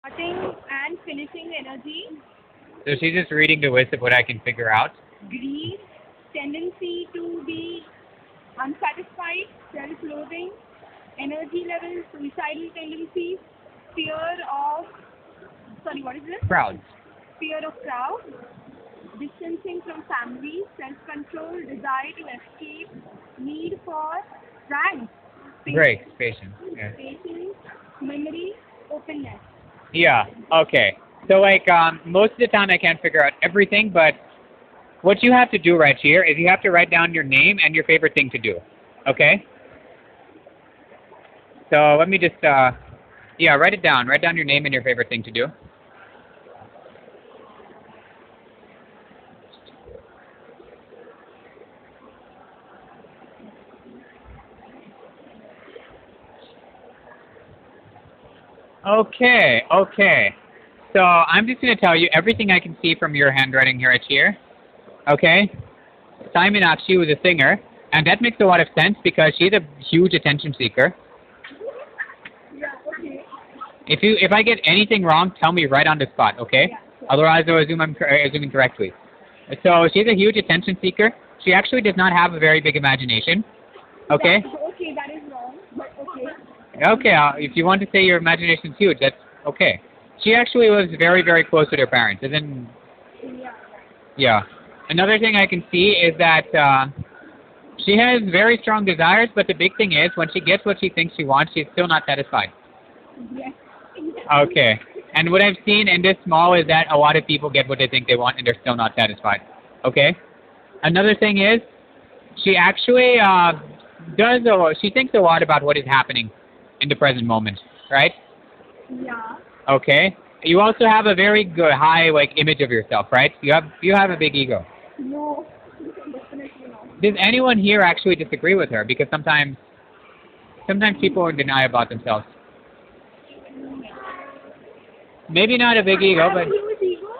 Starting and finishing energy, So she's just reading the list of what I can figure out. greed, tendency to be unsatisfied, self-loathing, energy levels, suicidal tendencies, fear of, sorry, what is this? Crowds. Fear of crowd, distancing from family, self-control, desire to escape, need for pranks, Breaks. Patience. Yeah. patience, memory, openness. Yeah. Okay. So like most of the time I can't figure out everything, but what you have to do right here is you have to write down your name and your favorite thing to do. Okay? So let me just yeah, write it down. Write down your name and your favorite thing to do. Okay, okay. So I'm just going to tell you everything I can see from your handwriting here at here. Okay? Sai Meenakshi was a singer, and that makes a lot of sense because she's a huge attention seeker. Yeah, okay. If I get anything wrong, tell me right on the spot, okay? Yeah, sure. Otherwise, I'll assume I'm assuming correctly. So she's a huge attention seeker. She actually does not have a very big imagination. Okay? Okay, that is wrong, but okay. Okay, if you want to say your imagination's huge, that's okay. She actually lives very, very close with her parents. And then, Yeah. yeah. Another thing I can see is that she has very strong desires, but the big thing is when she gets what she thinks she wants, she's still not satisfied. Yes. Okay. And what I've seen in this mall is that a lot of people get what they think they want and they're still not satisfied. Okay? Another thing is she actually she thinks a lot about what is happening in the present moment, right? Yeah. Okay. You also have a very good high like image of yourself, right? You have a big ego. No. Definitely not. Does anyone here actually disagree with her? Because sometimes people deny about themselves. Maybe not a big ego, but Huge ego?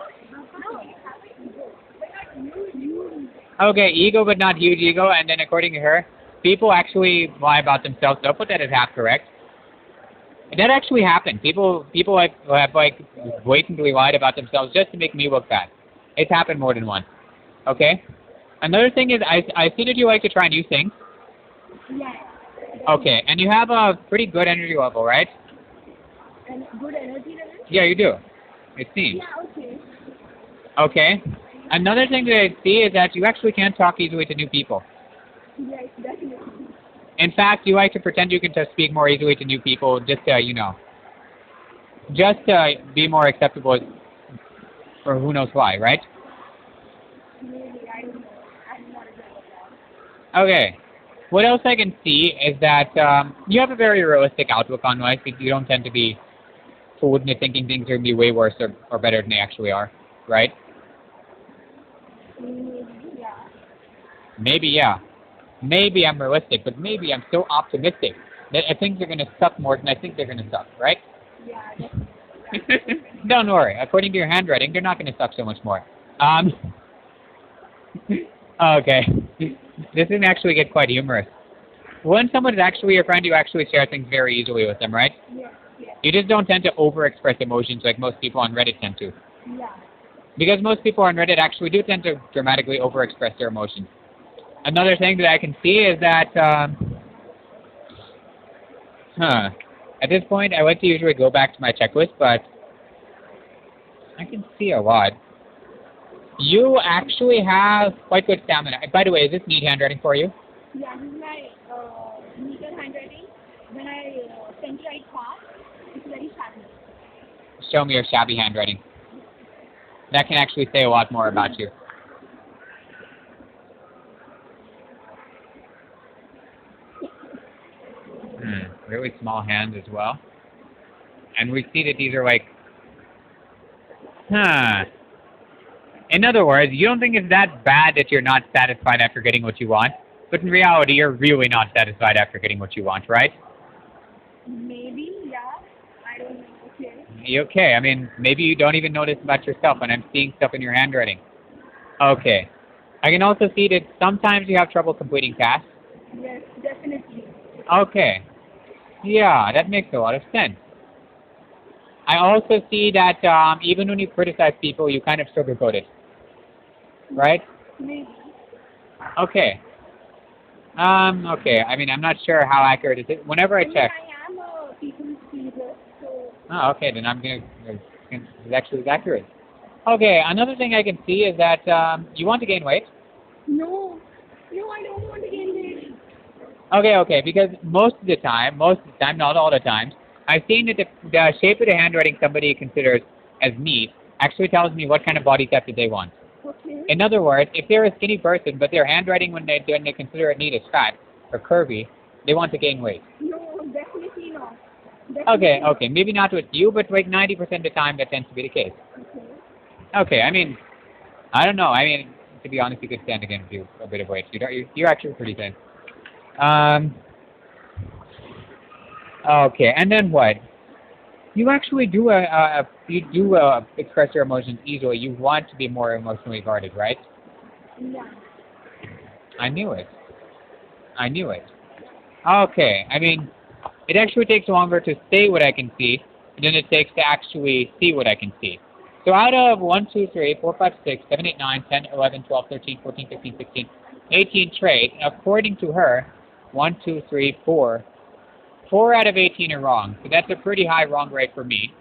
No. okay, ego but not huge ego. And then according to her, people actually lie about themselves. So I'll put that as half correct. That actually happened. People have like blatantly lied about themselves just to make me look bad. It's happened more than once. Okay. Another thing is I see that you like to try new things. Yes. Okay, and you have a pretty good energy level, right? And good energy level? Yeah, you do. It seems. Yeah, okay. Okay. Another thing that I see is that you actually can't talk easily to new people. Yes, definitely. In fact, you like to pretend you can just speak more easily to new people just to, just to be more acceptable for who knows why, right? Maybe, I don't know. I'm not aware of that. Okay. What else I can see is that you have a very realistic outlook on life. You don't tend to be fooled into thinking things are going to be way worse or better than they actually are, right? Maybe, yeah. Maybe, yeah. Maybe I'm realistic, but maybe I'm so optimistic that things are going to suck more than I think they're going to suck, right? Yeah, definitely. Don't worry. According to your handwriting, they're not going to suck so much more. Okay. This can actually get quite humorous. When someone is actually your friend, you actually share things very easily with them, right? Yes, yes. You just don't tend to overexpress emotions like most people on Reddit tend to. Yeah. Because most people on Reddit actually do tend to dramatically overexpress their emotions. Another thing that I can see is that, at this point, I like to usually go back to my checklist, but I can see a lot. You actually have quite good stamina. By the way, is this neat handwriting for you? Yeah, this is my neater handwriting. When I tend to write fast, it's very shabby. Show me your shabby handwriting. That can actually say a lot more about you. Really small hands as well. And we see that these are like, In other words, you don't think it's that bad that you're not satisfied after getting what you want, but in reality, you're really not satisfied after getting what you want, right? Maybe, yeah. I don't know. Okay. Okay, I mean, maybe you don't even notice about yourself, and I'm seeing stuff in your handwriting. Okay. I can also see that sometimes you have trouble completing tasks. Yes, definitely. Okay. Yeah, that makes a lot of sense. I also see that even when you criticize people, you kind of sugarcoat it, right? Maybe. Okay. Okay. I mean, I'm not sure how accurate it is. Whenever I I mean, check. I am a people's pleaser, so Oh, okay. Then I'm gonna. It's actually accurate. Okay. Another thing I can see is that you want to gain weight. no. No, I don't want to gain weight. Okay. Okay. Because most of the time, not all the time, I've seen that the shape of the handwriting somebody considers as neat actually tells me what kind of body type that they want. Okay. In other words, if they're a skinny person, but their handwriting when they consider it neat is fat or curvy, they want to gain weight. No, definitely not. Definitely Okay, not. okay, maybe not with you, but like 90% of the time that tends to be the case. Okay. Okay, I mean, I don't know. I mean, to be honest, you could stand against you a bit of weight. You're actually pretty thin. Um. Okay, and then what? You actually do express your emotions easily. You want to be more emotionally guarded, right? Yeah. I knew it. I knew it. Okay, I mean, it actually takes longer to say what I can see than it takes to actually see what I can see. So out of 1, 2, 3, 4, 5, 6, 7, 8, 9, 10, 11, 12, 13, 14, 15, 16, 18 traits, according to her, 1, 2, 3, 4, 4 out of 18 are wrong. So that's a pretty high wrong rate for me.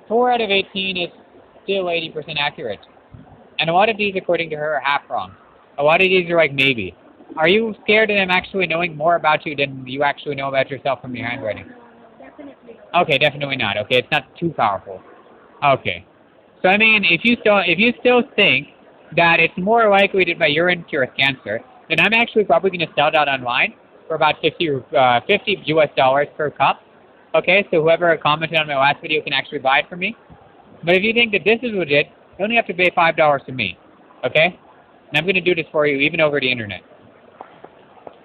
4 out of 18 is still 80% accurate. And a lot of these, according to her, are half wrong. A lot of these are like maybe. Are you scared of them actually knowing more about you than you actually know about yourself from your handwriting? No, definitely. Okay, definitely not. Okay, it's not too powerful. Okay. So I mean, if you still think that it's more likely that you're into a cancer, then I'm actually probably going to sell that online for about 50 US dollars per cup. Okay, so whoever commented on my last video can actually buy it from me. But if you think that this is legit, you only have to pay $5 to me. Okay? And I'm going to do this for you even over the internet.